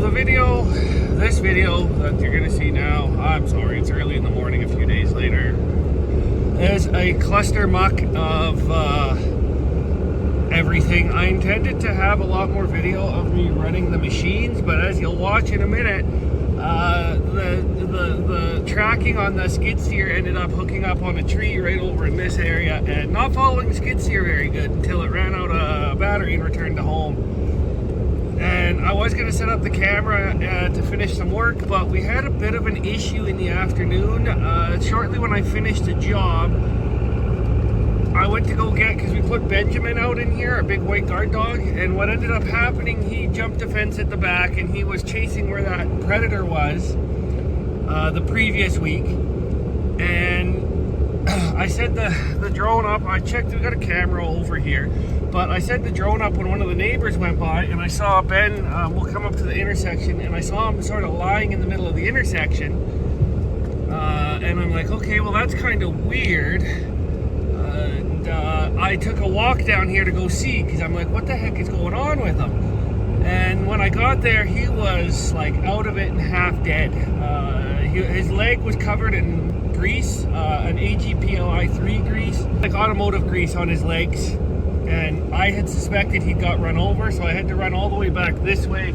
This video that you're gonna see now, I'm sorry, it's early in the morning, a few days later, is a cluster muck of everything. I intended to have a lot more video of me running the machines, but as you'll watch in a minute, the tracking on the skid steer ended up hooking up on a tree right over in this area and not following the skid steer very good until it ran out of battery and returned to home. And I was going to set up the camera to finish some work, but we had a bit of an issue in the afternoon. Shortly when I finished the job, I went to go get, because we put Benjamin out in here, a big white guard dog, and what ended up happening, he jumped a fence at the back and he was chasing where that predator was the previous week. And I set the drone up. I checked, we got a camera over here, but I set the drone up when one of the neighbors went by, and I saw Ben will come up to the intersection, and I saw him sort of lying in the middle of the intersection. And I'm like, okay, well that's kind of weird. I took a walk down here to go see, because I'm like, what the heck is going on with him? And when I got there, he was like out of it and half dead. His leg was covered in grease, an AGPLI3 grease, like automotive grease on his legs. And I had suspected he'd got run over, so I had to run all the way back this way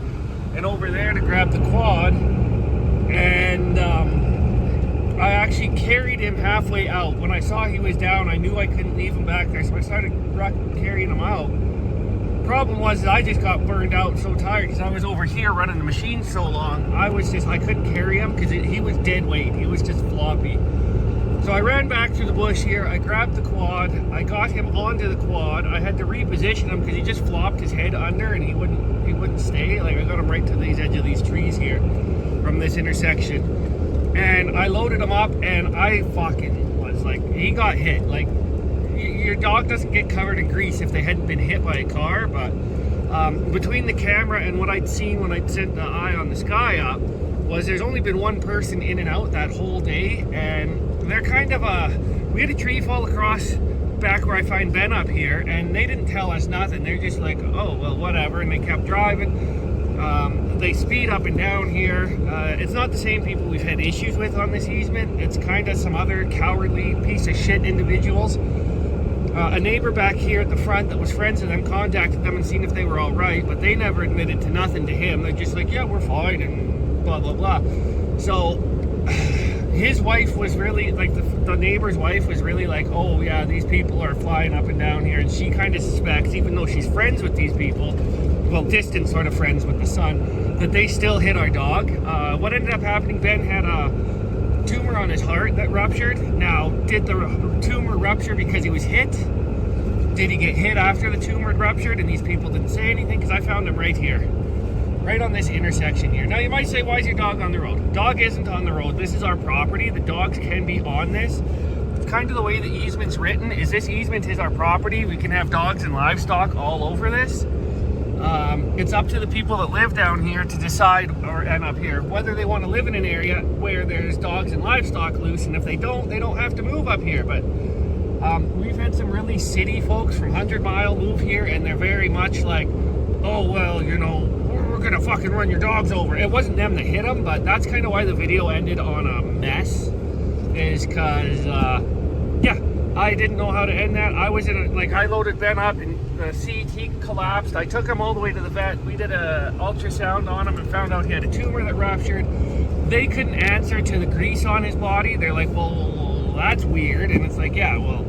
and over there to grab the quad. And I actually carried him halfway out. When I saw he was down, I knew I couldn't leave him back there, so I started carrying him out. Problem was that I just got burned out, so tired, because I was over here running the machine so long. I couldn't carry him because he was dead weight. He was just floppy. So I ran back through the bush here. I grabbed the quad. I got him onto the quad. I had to reposition him because he just flopped his head under and he wouldn't stay. Like, I got him right to the edge of these trees here from this intersection. And I loaded him up, and I fucking was like, he got hit. Like, your dog doesn't get covered in grease if they hadn't been hit by a car, but between the camera and what I'd seen when I'd sent the eye on the sky up, was there's only been one person in and out that whole day, and they're kind of we had a tree fall across back where I find Ben up here, and they didn't tell us nothing. They're just like, oh, well, whatever, and they kept driving. They speed up and down here. It's not the same people we've had issues with on this easement. It's kind of some other cowardly piece of shit individuals. A neighbor back here at the front that was friends with them contacted them and seen if they were all right, but they never admitted to nothing to him. They're just like, yeah, we're fine, and blah, blah, blah. So his wife was really, like, the neighbor's wife was really like, oh yeah, these people are flying up and down here, and she kind of suspects, even though she's friends with these people, well, distant sort of friends with the son, that they still hit our dog. What ended up happening, Ben had a tumor on his heart that ruptured. Now, did the tumor rupture because he was hit? Did he get hit after the tumor had ruptured and these people didn't say anything? Because I found him right here, right on this intersection here. Now, you might say, why is your dog on the road? Dog isn't on the road. This is our property. The dogs can be on this. It's kind of the way the easement's written, is this easement is our property. We can have dogs and livestock all over this. It's up to the people that live down here to decide, and up here, whether they want to live in an area where there's dogs and livestock loose, and if they don't have to move up here. But we've had some really city folks from 100 Mile move here, and they're very much like, oh, well, you know, we're gonna fucking run your dogs over. It wasn't them that hit them, but that's kind of why the video ended on a mess, is because, yeah, I didn't know how to end that. I was I loaded Ben up and the CT collapsed. I took him all the way to the vet. We did a ultrasound on him and found out he had a tumor that ruptured. They couldn't answer to the grease on his body. They're like, well, that's weird. And it's like, yeah, well,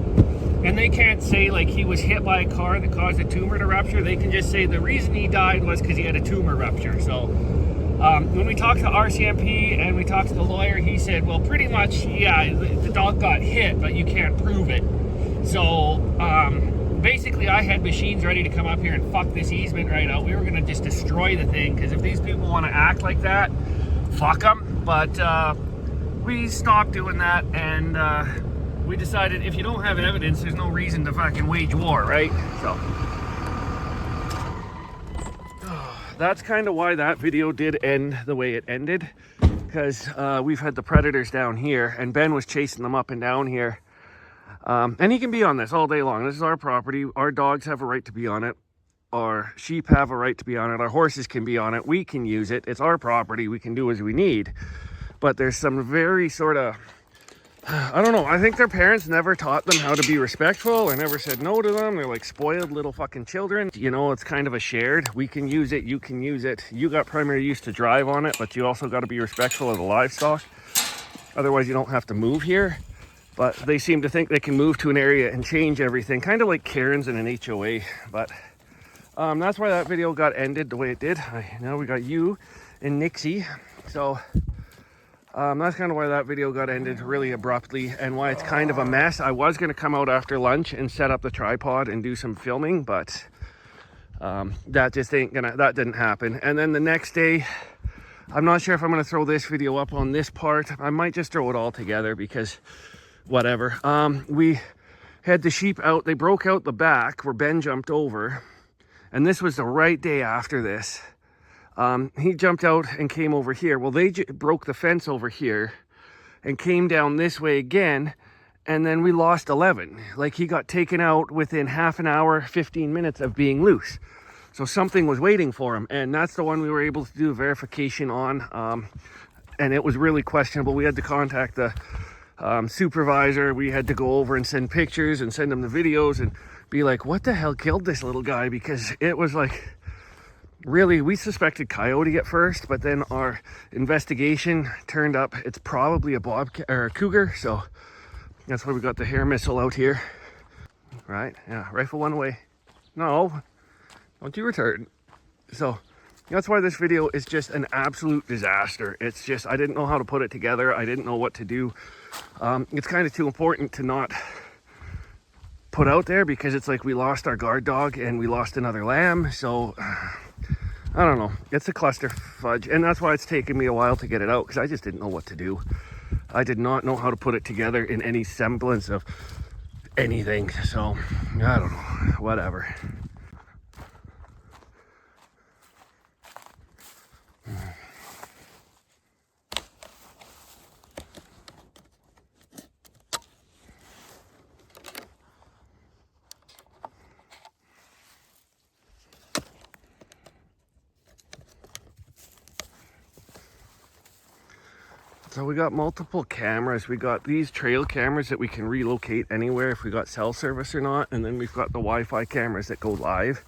and they can't say like he was hit by a car that caused a tumor to rupture. They can just say the reason he died was because he had a tumor rupture. So when we talked to RCMP and we talked to the lawyer, he said, well, pretty much, yeah, the dog got hit, but you can't prove it. So basically, I had machines ready to come up here and fuck this easement right out. We were going to just destroy the thing, because if these people want to act like that, fuck them. But we stopped doing that, and we decided if you don't have evidence, there's no reason to fucking wage war, right? So that's kind of why that video did end the way it ended, because we've had the predators down here, and Ben was chasing them up and down here. And he can be on this all day long. This is our property. Our dogs have a right to be on it. our sheep have a right to be on it, our horses can be on it, we can use it, it's our property, we can do as we need. But there's some very sort of, I don't know, I think their parents never taught them how to be respectful or never said no to them. They're like spoiled little fucking children. You know, it's kind of a shared, we can use it, you can use it. You got primary use to drive on it, but you also got to be respectful of the livestock. Otherwise you don't have to move here. But they seem to think they can move to an area and change everything, kind of like Karens in an HOA. But that's why that video got ended the way it did. Now we got you and Nixie. So that's kind of why that video got ended really abruptly and why it's kind of a mess. I was going to come out after lunch and set up the tripod and do some filming, but that just ain't gonna, that didn't happen. And then the next day, I'm not sure if I'm going to throw this video up on this part. I might just throw it all together because whatever. We had the sheep out. They broke out the back where Ben jumped over. And this was the right day after this. He jumped out and came over here. Well, they broke the fence over here and came down this way again. And then we lost 11. Like, he got taken out within half an hour, 15 minutes of being loose. So something was waiting for him. And that's the one we were able to do verification on. And it was really questionable. We had to contact the supervisor. We had to go over and send pictures and send them the videos and be like, what the hell killed this little guy? Because it was like, really, we suspected coyote at first, but then our investigation turned up it's probably a bobcat or a cougar. So that's why we got the hair missile out here. Right? Yeah, rifle one way. No, don't you return. So that's why this video is just an absolute disaster. It's just, I didn't know how to put it together. I didn't know what to do. It's kind of too important to not put out there because it's like we lost our guard dog and we lost another lamb. So I don't know. It's a cluster fudge. And that's why it's taken me a while to get it out, because I just didn't know what to do. I did not know how to put it together in any semblance of anything. So I don't know. Whatever. So we got multiple cameras. We got these trail cameras that we can relocate anywhere if we got cell service or not. And then we've got the Wi-Fi cameras that go live,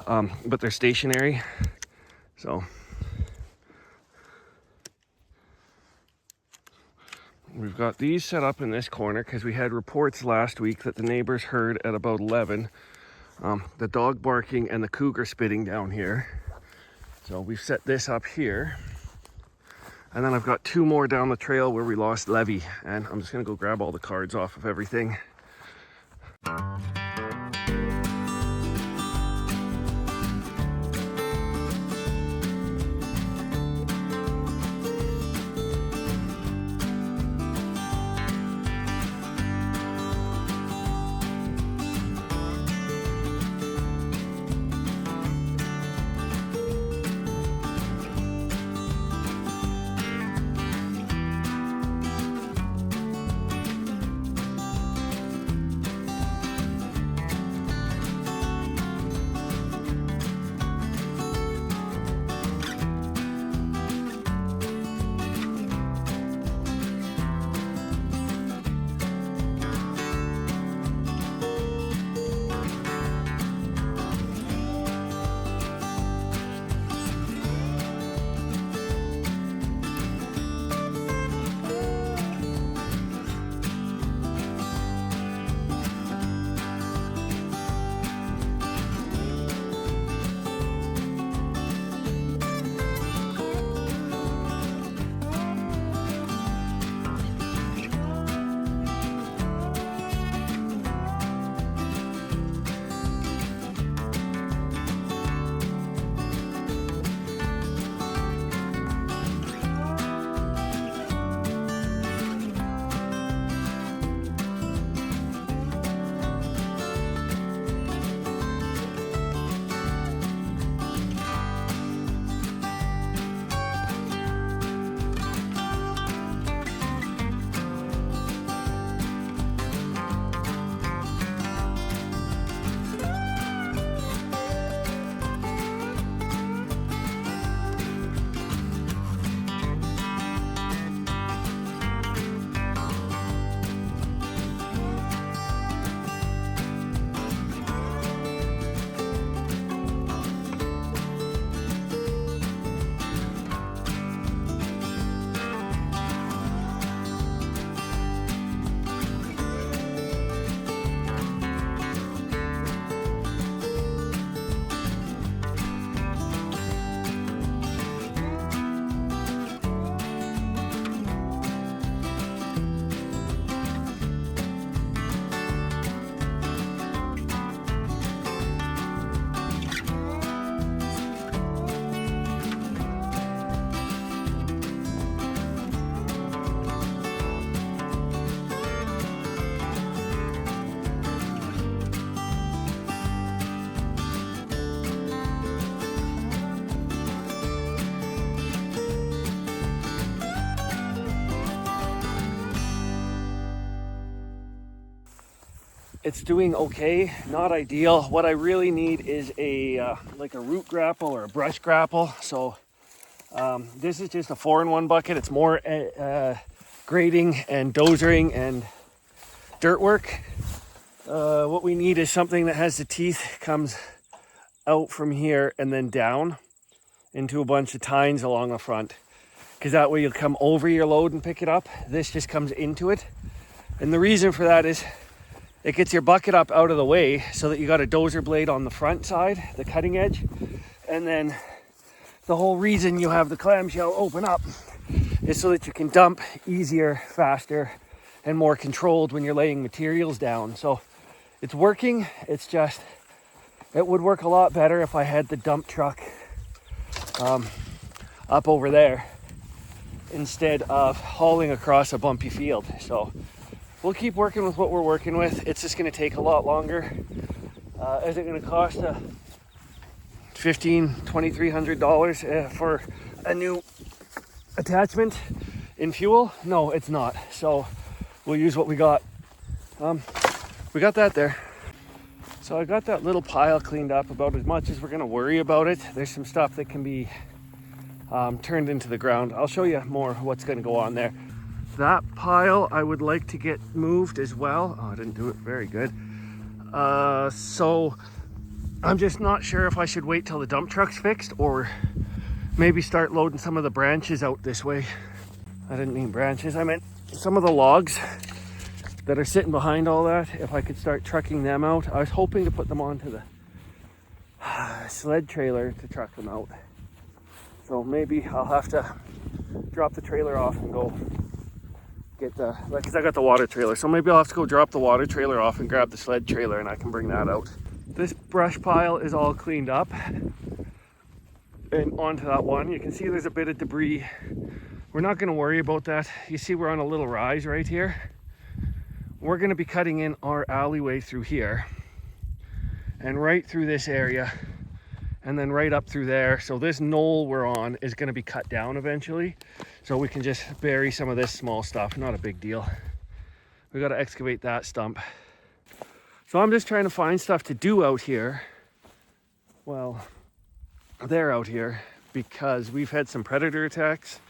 but they're stationary. So we've got these set up in this corner because we had reports last week that the neighbors heard at about 11 the dog barking and the cougar spitting down here. So we've set this up here. And then I've got two more down the trail where we lost Levy. And I'm just gonna go grab all the cards off of everything. It's doing okay, not ideal. What I really need is a like a root grapple or a brush grapple. So this is just a 4-in-1 bucket. It's more grading and dozering and dirt work. What we need is something that has the teeth comes out from here and then down into a bunch of tines along the front, because that way you'll come over your load and pick it up. This just comes into it, and the reason for that is it gets your bucket up out of the way so that you got a dozer blade on the front side, the cutting edge, and then the whole reason you have the clamshell open up is so that you can dump easier, faster, and more controlled when you're laying materials down. So it's working. It's just, it would work a lot better if I had the dump truck up over there instead of hauling across a bumpy field. So we'll keep working with what we're working with. It's just going to take a lot longer. Is it going to cost $1,200-$2,300 for a new attachment in fuel? No, it's not. So we'll use what we got. We got that there. So I got that little pile cleaned up about as much as we're going to worry about it. There's some stuff that can be turned into the ground. I'll show you more of what's going to go on there. That pile I would like to get moved as well. Oh, I didn't do it very good. So I'm just not sure if I should wait till the dump truck's fixed or maybe start loading some of the branches out this way. I didn't mean branches, I meant some of the logs that are sitting behind all that. If I could start trucking them out. I was hoping to put them onto the sled trailer to truck them out. So maybe I'll have to drop the trailer off and go get the, because I got the water trailer. So maybe I'll have to go drop the water trailer off and grab the sled trailer and I can bring that out. This brush pile is all cleaned up. And onto that one, you can see there's a bit of debris. We're not going to worry about that. You see we're on a little rise right here. We're going to be cutting in our alleyway through here and right through this area and then right up through there. So this knoll we're on is going to be cut down eventually, so we can just bury some of this small stuff. Not a big deal. We got to excavate that stump. So I'm just trying to find stuff to do out here. Well, they're out here because we've had some predator attacks.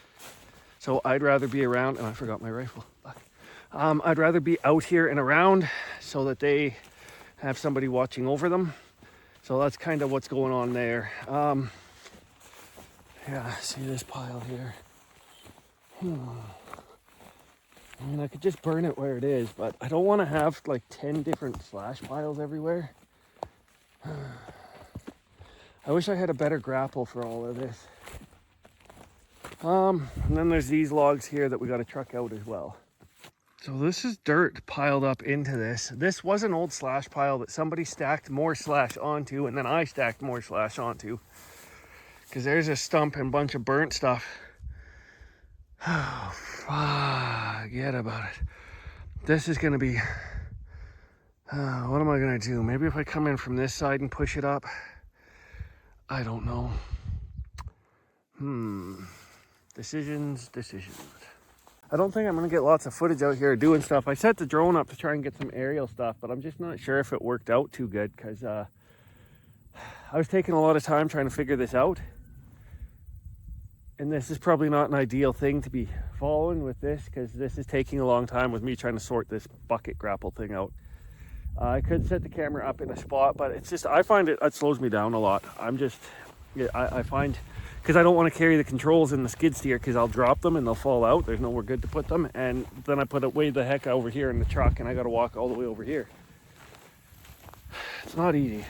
So I'd rather be around, and I forgot my rifle. I'd rather be out here and around so that they have somebody watching over them. So that's kind of what's going on there. Yeah, see this pile here. I mean, I could just burn it where it is, but I don't want to have like 10 different slash piles everywhere. I wish I had a better grapple for all of this. And then there's these logs here that we got to truck out as well. So this is dirt piled up into this. This was an old slash pile that somebody stacked more slash onto, and then I stacked more slash onto. Because there's a stump and a bunch of burnt stuff. Oh, forget about it. This is going to be... what am I going to do? Maybe if I come in from this side and push it up? I don't know. Decisions. I don't think I'm going to get lots of footage out here doing stuff. I set the drone up to try and get some aerial stuff, but I'm just not sure if it worked out too good because I was taking a lot of time trying to figure this out. And this is probably not an ideal thing to be following with this because this is taking a long time with me trying to sort this bucket grapple thing out. I could set the camera up in a spot, but it's just, I find it slows me down a lot. I find, because I don't want to carry the controls in the skid steer because I'll drop them and they'll fall out. There's nowhere good to put them. And then I put it way the heck over here in the truck and I got to walk all the way over here. It's not easy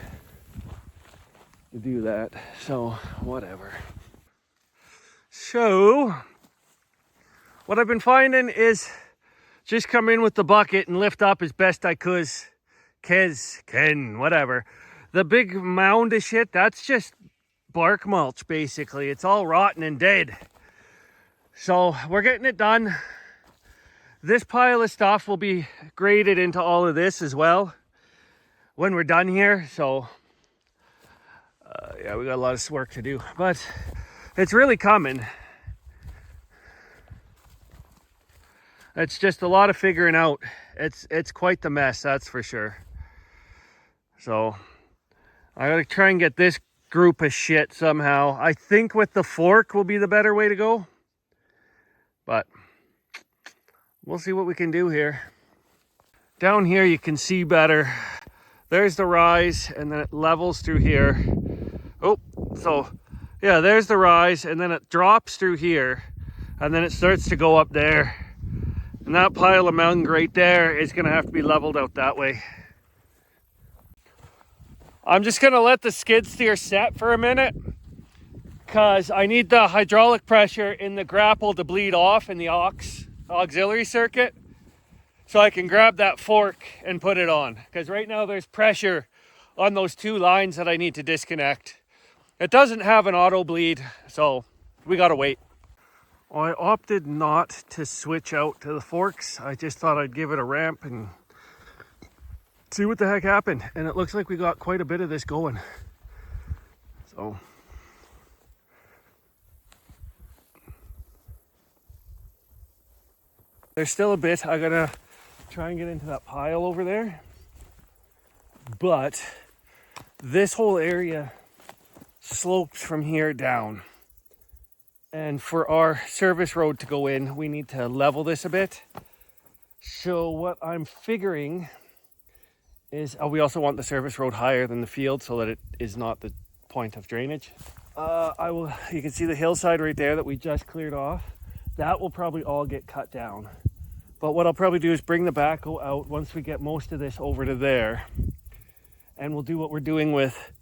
to do that. So whatever. So what I've been finding is just come in with the bucket and lift up as best I could. Whatever. The big mound of shit, that's just bark mulch basically. It's all rotten and dead. So we're getting it done. This pile of stuff will be graded into all of this as well when we're done here. So yeah, we got a lot of work to do, but it's really coming. It's just a lot of figuring out. It's quite the mess, that's for sure. So I gotta try and get this group of shit somehow. I think with the fork will be the better way to go, but we'll see what we can do here. Down here you can see better. There's the rise, and then it levels through here. Oh, so yeah, there's the rise, and then it drops through here, and then it starts to go up there. And that pile of mound right there is gonna have to be leveled out that way. I'm just gonna let the skid steer set for a minute, because I need the hydraulic pressure in the grapple to bleed off in the auxiliary circuit, so I can grab that fork and put it on. Because right now there's pressure on those two lines that I need to disconnect. It doesn't have an auto bleed, so we gotta wait. Well, I opted not to switch out to the forks. I just thought I'd give it a ramp and see what the heck happened. And it looks like we got quite a bit of this going. So there's still a bit. I gotta try and get into that pile over there. But this whole area slopes from here down. And for our service road to go in, we need to level this a bit. So what I'm figuring is, we also want the service road higher than the field so that it is not the point of drainage. You can see the hillside right there that we just cleared off. That will probably all get cut down. But what I'll probably do is bring the backhoe out once we get most of this over to there. And we'll do what we're doing with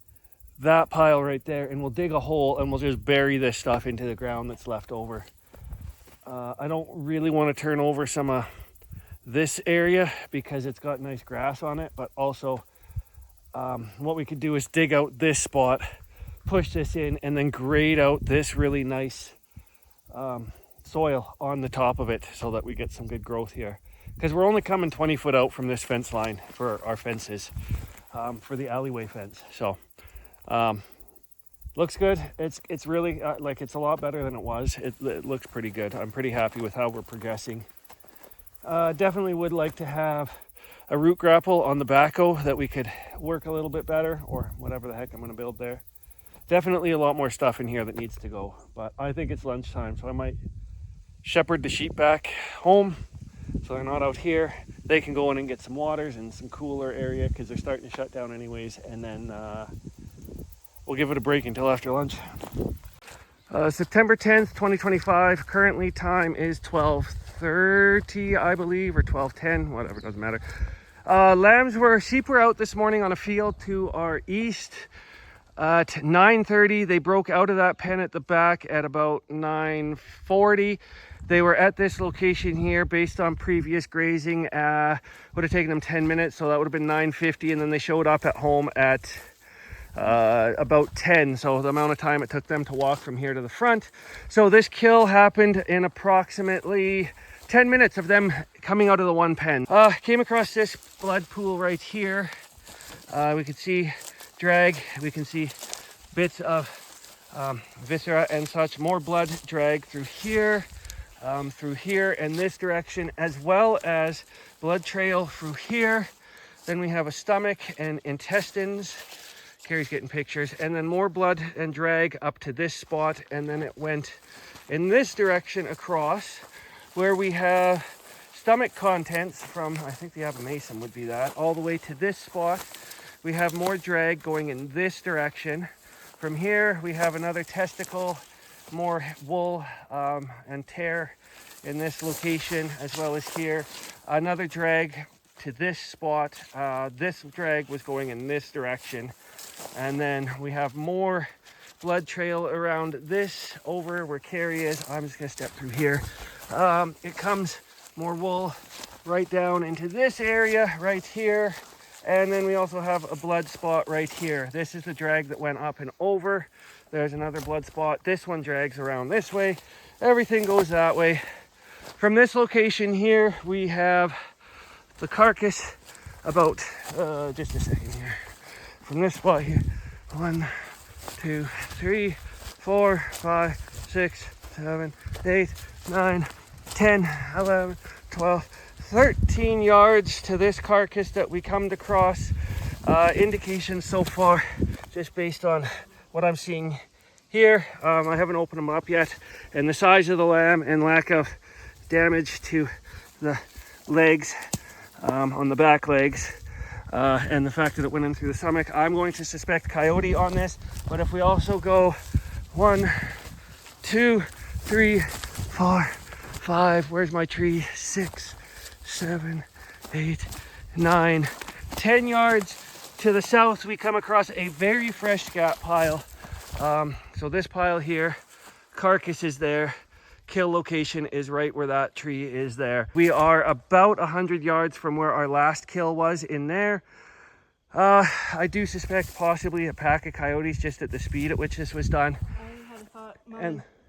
that pile right there, and we'll dig a hole and we'll just bury this stuff into the ground that's left over. I don't really want to turn over some of this area because it's got nice grass on it, but also what we could do is dig out this spot, push this in, and then grade out this really nice soil on the top of it so that we get some good growth here. Because we're only coming 20 foot out from this fence line for our fences, for the alleyway fence. So looks good. It's really it's a lot better than it was. It looks pretty good. I'm pretty happy with how we're progressing. Definitely would like to have a root grapple on the backhoe that we could work a little bit better, or whatever the heck I'm going to build there. Definitely a lot more stuff in here that needs to go, but I think it's lunchtime, so I might shepherd the sheep back home so they're not out here. They can go in and get some waters and some cooler area because they're starting to shut down anyways, and then we'll give it a break until after lunch. September 10th, 2025. Currently time is 12:30, I believe, or 12:10, whatever, doesn't matter. Sheep were out this morning on a field to our east at 9:30. They broke out of that pen at the back at about 9:40. They were at this location here based on previous grazing. Would have taken them 10 minutes, so that would have been 9:50, and then they showed up at home at about 10, so the amount of time it took them to walk from here to the front. So this kill happened in approximately 10 minutes of them coming out of the one pen. Came across this blood pool right here. We can see drag, we can see bits of viscera and such, more blood drag through here and this direction, as well as blood trail through here. Then we have a stomach and intestines. Carrie's getting pictures, and then more blood and drag up to this spot, and then it went in this direction across where we have stomach contents from, I think the abomasum would be that, all the way to this spot. We have more drag going in this direction. From here we have another testicle, more wool and tear in this location, as well as here another drag to this spot. This drag was going in this direction. And then we have more blood trail around this over where Carrie is. I'm just gonna step through here. It comes more wool right down into this area right here. And then we also have a blood spot right here. This is the drag that went up and over. There's another blood spot. This one drags around this way. Everything goes that way. From this location here, we have the carcass about, just a second here. From this spot here, 1, 2, 3, 4, 5, 6, 7, 8, 9, 10, 11, 12, 13 yards to this carcass that we come to cross. Indications so far, just based on what I'm seeing here. I haven't opened them up yet, and the size of the lamb and lack of damage to the legs, on the back legs, and the fact that it went in through the stomach, I'm going to suspect coyote on this. But if we also go 1, 2, 3, 4, 5, where's my tree? 6, 7, 8, 9, 10 yards to the south, we come across a very fresh scat pile. So this pile here, carcass is there. Kill location is right where that tree is there. We are about 100 yards from where our last kill was in there. I do suspect possibly a pack of coyotes, just at the speed at which this was done. I had a thought,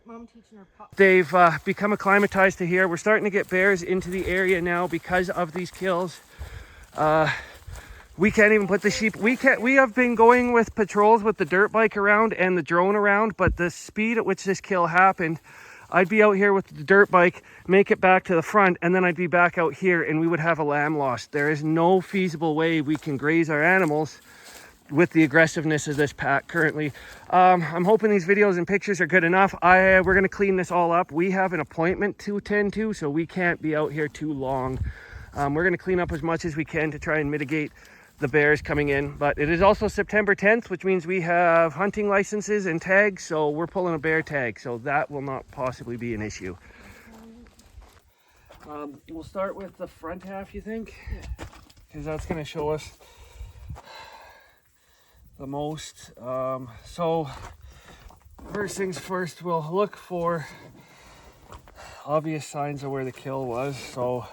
Mom teaching her pup. They've become acclimatized to here. We're starting to get bears into the area now because of these kills. We can't even put the sheep. We have been going with patrols with the dirt bike around and the drone around, but the speed at which this kill happened, I'd be out here with the dirt bike, make it back to the front, and then I'd be back out here and we would have a lamb lost. There is no feasible way we can graze our animals with the aggressiveness of this pack currently. I'm hoping these videos and pictures are good enough. We're going to clean this all up. We have an appointment to attend to, so we can't be out here too long. We're going to clean up as much as we can to try and mitigate the bears coming in. But it is also September 10th, which means we have hunting licenses and tags, so we're pulling a bear tag, so that will not possibly be an issue. We'll start with the front half, you think? Yeah. Because that's going to show us the most. So first things first, we'll look for obvious signs of where the kill was. So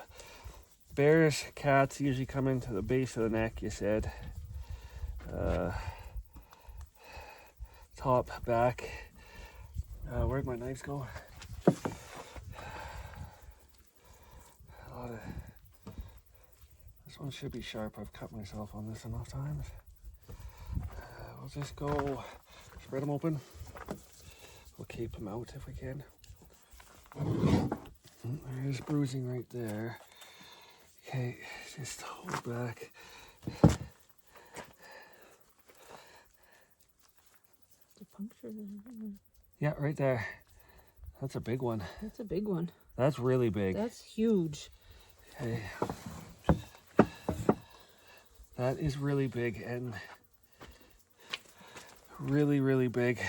bears, cats usually come into the base of the neck, you said. Top, back. Where'd my knives go? This one should be sharp. I've cut myself on this enough times. We'll just go spread them open. We'll keep them out if we can. There's bruising right there. Okay, just hold back. Yeah, right there. That's a big one. That's a big one. That's really big. That's huge. Okay. That is really big and really, really big.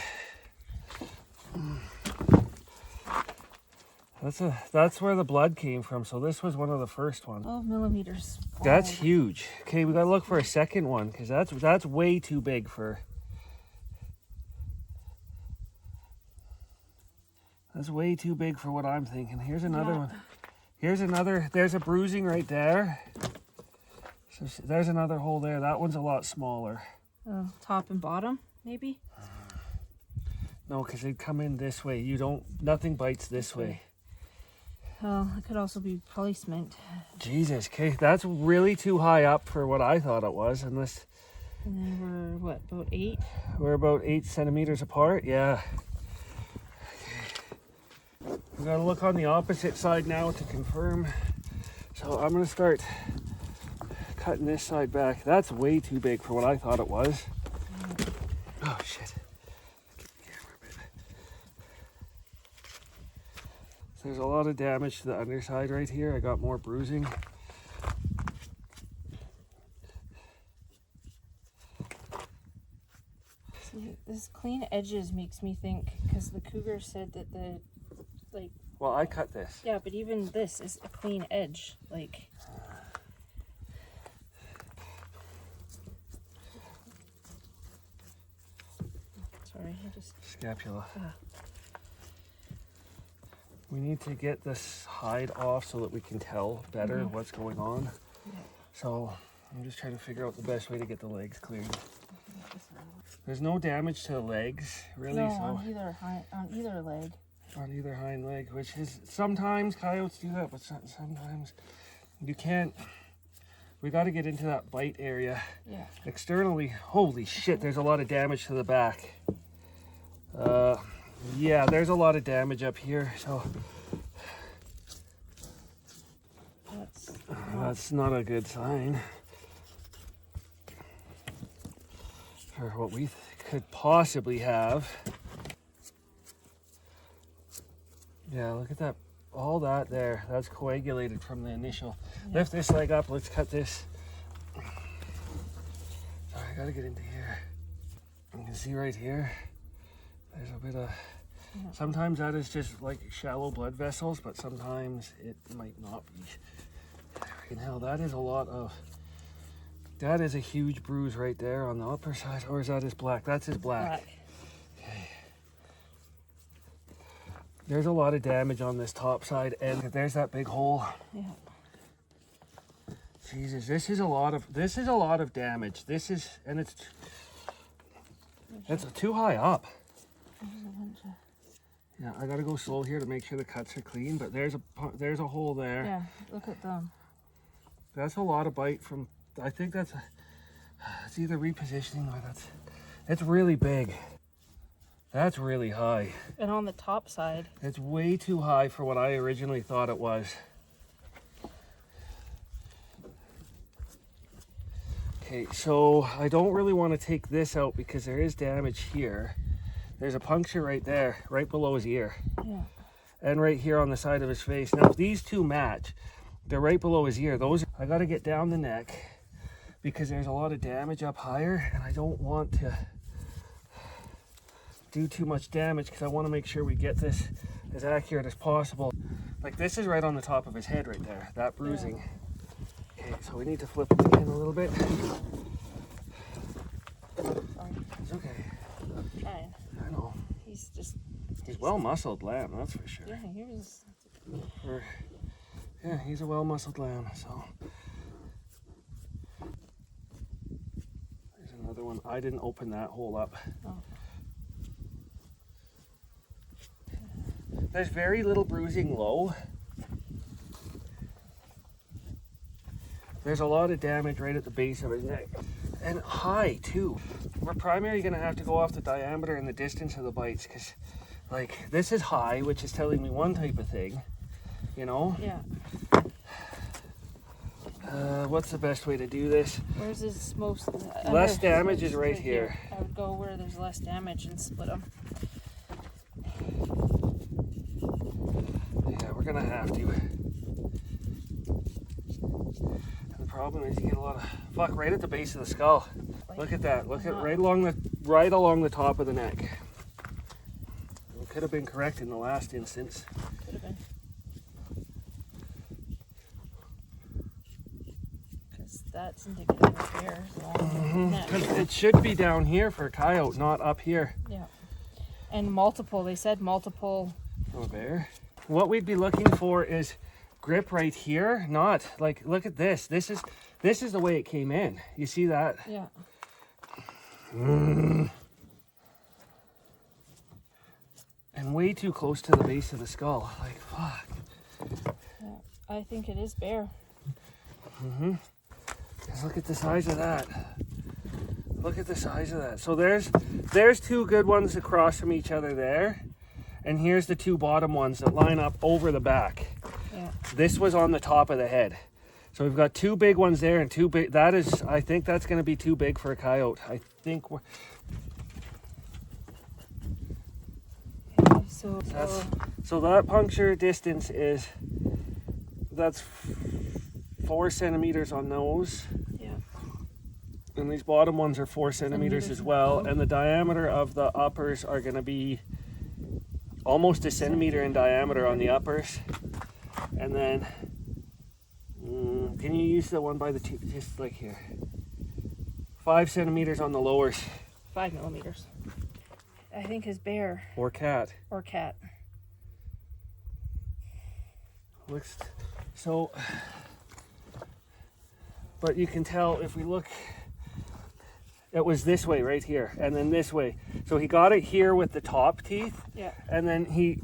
That's where the blood came from. So this was one of the first ones. 12 millimeters. Wow. That's huge. Okay, we gotta look for a second one because that's way too big for. That's way too big for what I'm thinking. Here's another one. Here's another. There's a bruising right there. So there's another hole there. That one's a lot smaller. Oh, top and bottom, maybe? No, because they'd come in this way. Nothing bites this way. Oh, it could also be placement. Jesus, okay, that's really too high up for what I thought it was. Unless. And then we're what, about 8? We're about 8 centimeters apart. Yeah. We gotta look on the opposite side now to confirm. So I'm gonna start cutting this side back. That's way too big for what I thought it was. Oh shit. So there's a lot of damage to the underside right here. I got more bruising. See, this clean edges makes me think, because the cougar said that Well, I cut this. Yeah, but even this is a clean edge, like. Sorry, I just. Scapula. We need to get this hide off so that we can tell better what's going on. Yeah. So I'm just trying to figure out the best way to get the legs cleared. There's no damage to the legs, really. No, so on either leg. On either hind leg, which is sometimes coyotes do that, but sometimes you can't. We got to get into that bite area. Yeah. Externally, holy shit, there's a lot of damage to the back. Yeah, there's a lot of damage up here, so That's not a good sign. for what we could possibly have. Yeah, look at that. All that there. That's coagulated from the initial. Yeah. Lift this leg up. Let's cut this. Sorry, I gotta get into here. You can see right here, there's a bit of, sometimes that is just like shallow blood vessels, but sometimes it might not be. Freaking hell, that is a lot of, that is a huge bruise right there on the upper side. Or is that his black? That's his black. Okay. There's a lot of damage on this top side, and there's that big hole. Yeah. Jesus, this is a lot of damage. This is, and it's too high up. Yeah, I gotta go slow here to make sure the cuts are clean, but there's a hole there. Yeah, look at them. That's a lot of bite from, I think it's either repositioning or it's really big. That's really high. And on the top side. It's way too high for what I originally thought it was. Okay, so I don't really want to take this out because there is damage here. There's a puncture right there, right below his ear. Yeah. And right here on the side of his face. Now, if these two match, they're right below his ear. I got to get down the neck because there's a lot of damage up higher, and I don't want to do too much damage because I want to make sure we get this as accurate as possible. Like, this is right on the top of his head right there, that bruising. Yeah. Okay, so we need to flip it again a little bit. It's okay. I'm trying. I know. He's well-muscled lamb, that's for sure. Yeah, he was. Yeah, he's a well-muscled lamb, so. There's another one. I didn't open that hole up. Oh. There's very little bruising low. There's a lot of damage right at the base of his neck. And high, too. We're primarily going to have to go off the diameter and the distance of the bites, because, like, this is high, which is telling me one type of thing, you know? Yeah. What's the best way to do this? Where's his most... less damage is right here. I would go where there's less damage and split them. Yeah, we're going to have to. The problem is you get a lot of fuck right at the base of the skull. Look at that. Look at right along the top of the neck. It could have been correct in the last instance. Could have been. Because that's indicative of bears. It should be down here for a coyote, not up here. Yeah. And multiple. They said multiple. For a bear. What we'd be looking for is grip right here, not like, look at this. This is the way it came in. You see that? Yeah. And way too close to the base of the skull. Like, fuck. Yeah, I think it is bear. Just look at the size of that. Look at the size of that. So there's two good ones across from each other there. And here's the two bottom ones that line up over the back. Yeah. This was on the top of the head. So we've got two big ones there and two big, I think that's going to be too big for a coyote. I think we're... Okay, so that puncture distance is, that's 4 centimeters on those. Yeah. And these bottom ones are 4 centimeters as well. And the diameter of the uppers are going to be almost a centimeter in diameter on the uppers. And then, can you use the one by the tooth, just like here? 5 centimeters on the lowers. 5 millimeters. I think his bear. Or cat. Or cat. Looks, so, but you can tell if we look, it was this way right here, and then this way. So he got it here with the top teeth. Yeah. And then he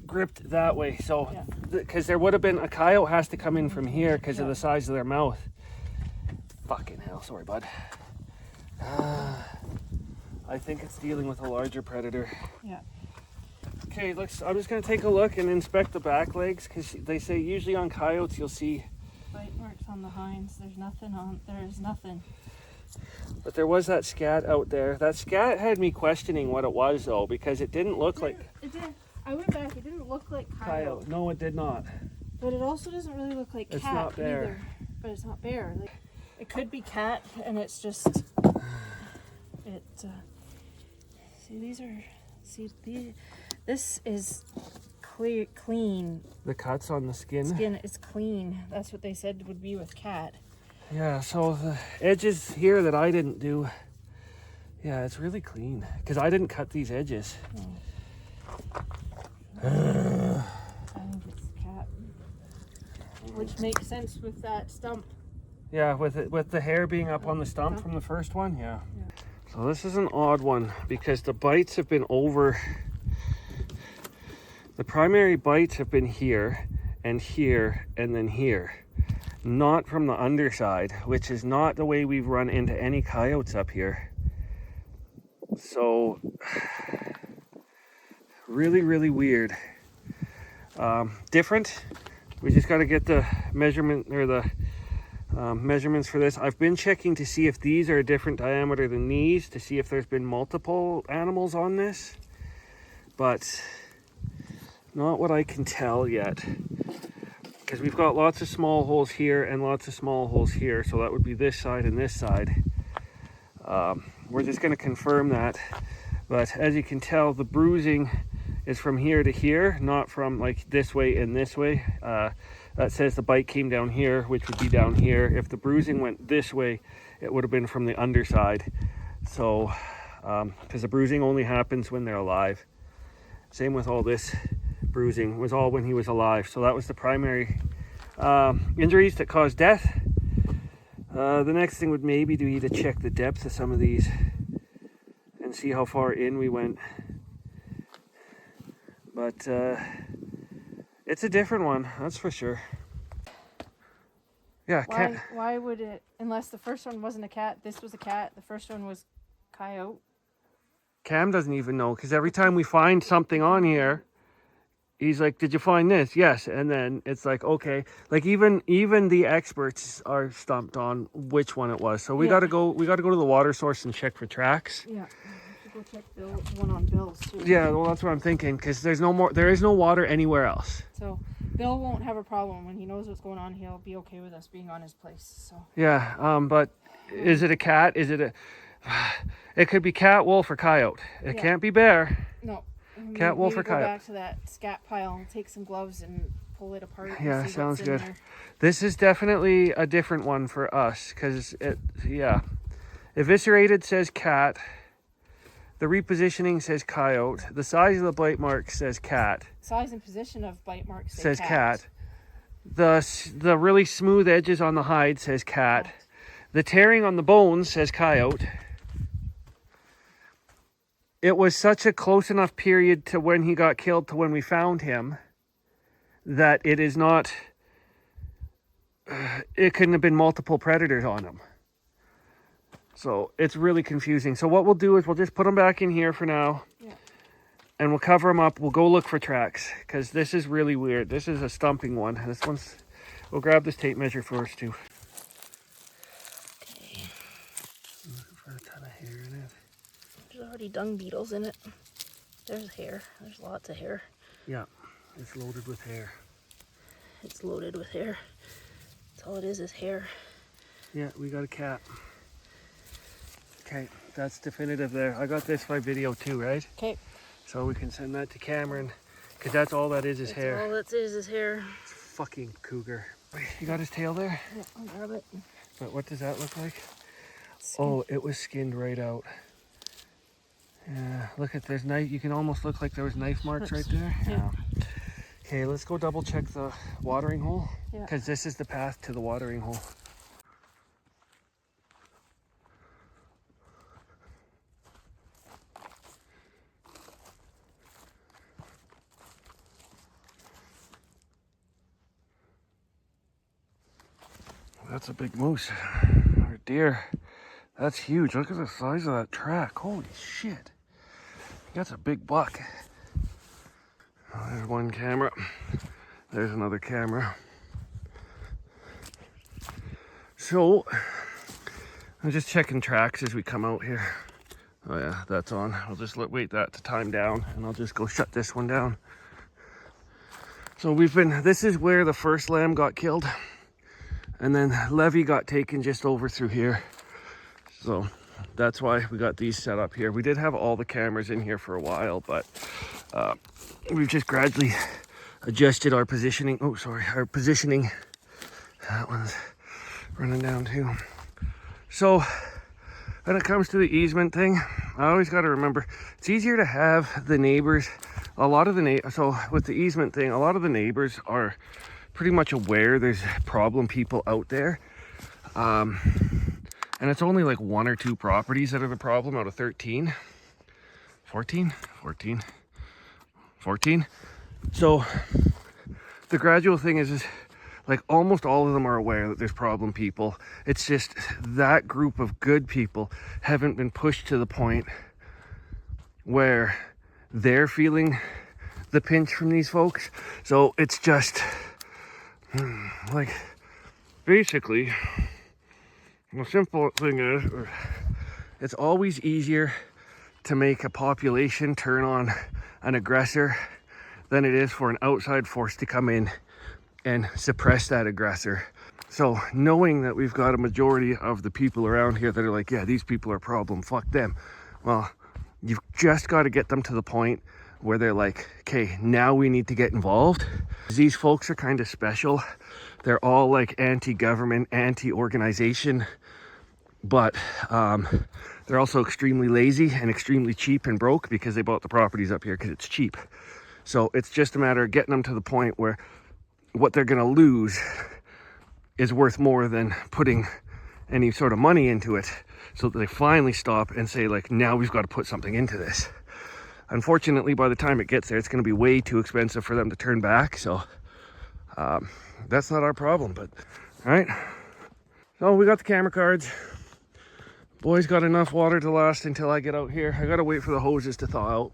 gripped that way. So, because there would have been, a coyote has to come in from here because of the size of their mouth. Fucking hell, sorry bud. I think it's dealing with a larger predator. Yeah. Okay, I'm just going to take a look and inspect the back legs, because they say usually on coyotes you'll see Bite marks on the hinds. There's nothing. But there was that scat out there. That scat had me questioning what it was though, because it didn't look like... It did. I went back, it didn't look like coyote. No, it did not. But it also doesn't really look like cat It's not bear. either. But it's not bear. Like, it could be cat, and it's just... See, these are... This is clean. The cuts on the skin? Skin is clean. That's what they said would be with cat. Yeah, so the edges here that I didn't do, yeah, it's really clean. Because I didn't cut these edges. I think it's cat. Which makes sense with that stump. Yeah, with the hair being up on the stump from the first one, yeah. So this is an odd one because the bites have been over. The primary bites have been here and then here. Not from the underside, which is not the way we've run into any coyotes up here. So, really, really weird. Different. We just got to get the measurement or the measurements for this. I've been checking to see if these are a different diameter than these, to see if there's been multiple animals on this, but not what I can tell yet, because we've got lots of small holes here and lots of small holes here, so that would be this side and this side. We're just going to confirm that, but as you can tell, the bruising is from here to here, not from like this way and this way. That says the bite came down here, which would be down here. If the bruising went this way, it would have been from the underside. So, because the bruising only happens when they're alive. Same with all this bruising, was all when he was alive. So that was the primary injuries that caused death. The next thing would maybe be to check the depth of some of these and see how far in we went. But it's a different one, that's for sure. Yeah, why would it, unless the first one wasn't a cat, this was a cat, the first one was coyote? Cam doesn't even know, because every time we find something on here, he's like, did you find this? Yes. And then it's like, okay, like even the experts are stumped on which one it was. So we got to go to the water source and check for tracks. Yeah. Go check one on Bill's too. Yeah, well, that's what I'm thinking, because there is no water anywhere else. So Bill won't have a problem when he knows what's going on. He'll be okay with us being on his place. So yeah, but is it a cat? Is it a? It could be cat, wolf, or coyote. It can't be bear. No. Cat, wolf, or coyote. Go back to that scat pile and take some gloves and pull it apart. Yeah, and see sounds what's in good. there. This is definitely a different one for us, because eviscerated says cat. The repositioning says coyote. The size of the bite mark says cat. Size and position of bite mark says cat. The really smooth edges on the hide says cat. The tearing on the bones says coyote. It was such a close enough period to when he got killed to when we found him that it is not... it couldn't have been multiple predators on him. So it's really confusing. So what we'll do is we'll just put them back in here for now. Yeah. And we'll cover them up. We'll go look for tracks, because this is really weird. This is a stumping one. This one's... We'll grab this tape measure first too. Okay. I'm looking for a ton of hair in it. There's already dung beetles in it. There's hair. There's lots of hair. Yeah, it's loaded with hair. It's loaded with hair. That's all it is hair. Yeah, we got a cat. Okay, that's definitive there. I got this by video too, right? Okay. So we can send that to Cameron, because that's all that is hair. All that is hair. It's fucking cougar. You got his tail there? Yeah, I'll grab it. But what does that look like? Skin. Oh, it was skinned right out. Yeah, look at this knife. You can almost look like there was knife marks right there. Yeah. Okay, let's go double check the watering hole, Yeah. because this is the path to the watering hole. That's a big moose or deer. That's huge. Look at the size of that track. Holy shit. That's a big buck. Oh, there's one camera. There's another camera. So I'm just checking tracks as we come out here. Oh yeah, that's on. I'll just wait that to time down, and I'll just go shut this one down. So this is where the first lamb got killed, and then Levy got taken just over through here. So that's why we got these set up here. We did have all the cameras in here for a while, but we've just gradually adjusted our positioning. Oh, sorry, our positioning. That one's running down too. So when it comes to the easement thing, I always got to remember it's easier to have the neighbors. So with the easement thing, a lot of the neighbors are pretty much aware there's problem people out there. And it's only like 1 or 2 properties that are the problem out of 13. 14. So the gradual thing is like almost all of them are aware that there's problem people. It's just that group of good people haven't been pushed to the point where they're feeling the pinch from these folks. So it's just like basically the simple thing is it's always easier to make a population turn on an aggressor than it is for an outside force to come in and suppress that aggressor. So knowing that we've got a majority of the people around here that are like, yeah, these people are a problem, fuck them. Well, you've just got to get them to the point where they're like, okay, now we need to get involved. These folks are kind of special. They're all like anti-government, anti-organization, but they're also extremely lazy and extremely cheap and broke because they bought the properties up here because it's cheap. So it's just a matter of getting them to the point where what they're going to lose is worth more than putting any sort of money into it, so that they finally stop and say, like, now we've got to put something into this. Unfortunately, by the time it gets there, it's going to be way too expensive for them to turn back. So that's not our problem. But all right, so we got the camera cards. Boys got enough water to last until I get out here. I got to wait for the hoses to thaw out.